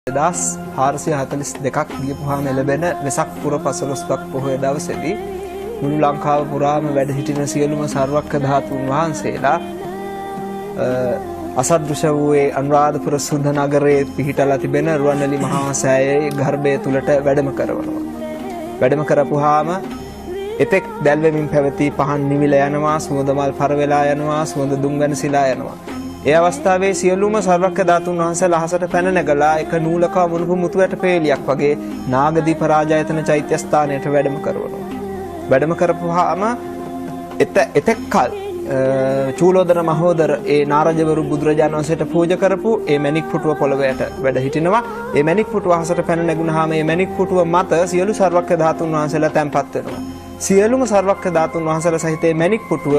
1442ක් ගියපුවාම එළබෙන වෙසක් පුර පසළොස්වක් පොහොය දවසේදී මුළු ලංකාව පුරාම වැඩ සිටින සියලුම සර්වක්ඛ ධාතුන් වහන්සේලා අසදෘශ වූයේ අනුරාධපුර සුද්ධ නගරයේ පිහිටලා තිබෙන රුවන්වැලි මහා සෑයේ ගර්භය තුලට වැඩම කරනවා. වැඩම කරපුවාම එතෙක් දැල්වෙමින් පැවති පහන් නිවිල යනවා, සුවඳ මල් පර වෙලා යනවා, සුවඳ දුම් වෙනසිලා යනවා. ඒ අවස්ථාවේ සියලුම සර්වක්ඛ ධාතුන් වහන්සේලා අහසට පැන නැගලා එක නූලක මුණුපු මුතුවට පේලියක් වගේ නාගදීප රාජායතන චෛත්‍ය ස්ථානයට වැඩම කරනවා. වැඩම කරපුවාම එතෙක් කල චූලෝදර මහෝදර ඒ නාරජවරු බුදුරජාණන් වහන්සේට පූජා කරපු ඒ මණික් පුටුව පොළවයට වැඩ හිටිනවා. ඒ මණික් පුටුව අහසට පැන නැගුණාම ඒ මණික් පුටුව මත සියලු සර්වක්ඛ ධාතුන් වහන්සේලා තැන්පත් වෙනවා. සියලුම සර්වක්ඛ ධාතුන් වහන්සේලා සහිත මේ මණික් පුටුව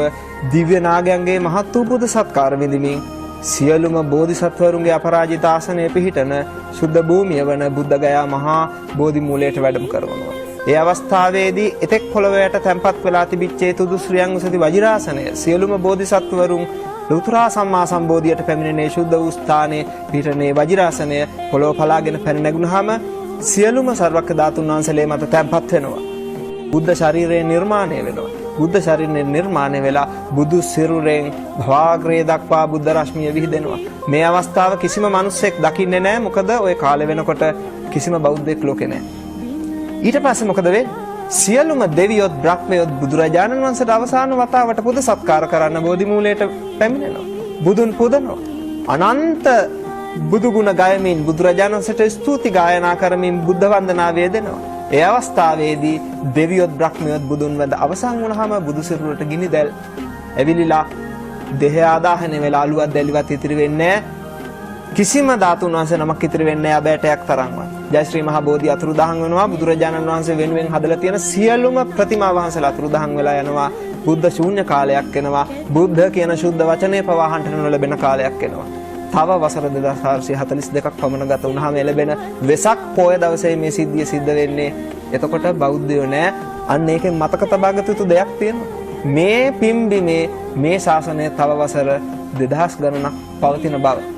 දිව්‍ය නාගයන්ගේ මහත් වූ පුද සත්කාර විඳිමින් සියලුම බෝධිසත්වරුන්ගේ අපරාජිත ආසනයේ පිහිටන සුද්ධ භූමිය වන බුද්ධගයා මහා බෝධි මූලයට වැඩම කරනවා. ඒ අවස්ථාවේදී එතෙක් පොළොවට තැන්පත් වෙලා තිබිච්ච තුදු ශ්‍රියං උසති වජිරාසනය සියලුම බෝධිසත්වරුන් ලෞතර සම්මා සම්බෝධියට පැමිණෙනේ ශුද්ධ වූ ස්ථානයේ පිහිටනේ වජිරාසනය පොළොව පලාගෙන පැන නැගුණාම සියලුම සර්වක්ඛ ධාතුන් වහන්සේලා මත තැන්පත් වෙනවා. බුද්ධ ශරීරය නිර්මාණය වෙනවා. බුද්ධ ශරීරය නිර්මාණය වෙලා බුදු සිරුරෙන් භවාග්‍රය දක්වා බුද්ධ රශ්මිය විහිදෙනවා. මේ අවස්ථාව කිසිම මිනිසෙක් දකින්නේ නැහැ. මොකද ওই කාලේ වෙනකොට කිසිම බෞද්ධයෙක් ලෝකේ නැහැ. ඊට පස්සේ මොකද වෙන්නේ? සියලුම දෙවියොත් බ්‍රහ්මයොත් බුදුරජාණන් වහන්සේට අවසාන වතාවට පුද සත්කාර කරන්න බෝධි මූලයට පැමිණෙනවා. බුදුන් පුදනවා. අනන්ත බුදු ගුණ ගයමින් බුදුරජාණන් වහන්සේට ස්තුති ගායනා කරමින් බුද්ධ වන්දනාව වේදෙනවා. ඒ අවස්ථාවේදී දෙවියොත් බ්‍රහ්මයොත් බුදුන් වැඳ අවසන් වුණාම බුදු සිරුරට ගිනි දැල් ඇවිලිලා දෙහ ආදාහන වෙලා අලුවත් දැලිවත් ඉතිරි වෙන්නේ කිසිම ධාතුන් වහන්සේ නමක් ඉතිරි වෙන්නේ අබෑටයක් තරම්වත්. ජය ශ්‍රී මහා බෝධි අතුරුදහන් වෙනවා. බුදුරජාණන් වහන්සේ වෙනුවෙන් හදලා තියෙන සියලුම ප්‍රතිමා වහන්සේලා අතුරුදහන් වෙලා යනවා. බුද්ධ ශූන්‍ය කාලයක් එනවා. බුද්ධ කියන ශුද්ධ වචනේ පවා අහන්න නොලැබෙන කාලයක් එනවා. තව වසර 2442ක් පමණ ගත වුණාම එළබෙන වෙසක් පොය දවසේ මේ සිද්ධිය සිද්ධ වෙන්නේ. එතකොට බෞද්ධයෝ නෑ. අන්න ඒකෙන් මතක තබාගත යුතු දෙයක් තියෙනවා. මේ පිම්බිමේ මේ ශාසනය තව වසර 2000 ගණනක් පවතින බව.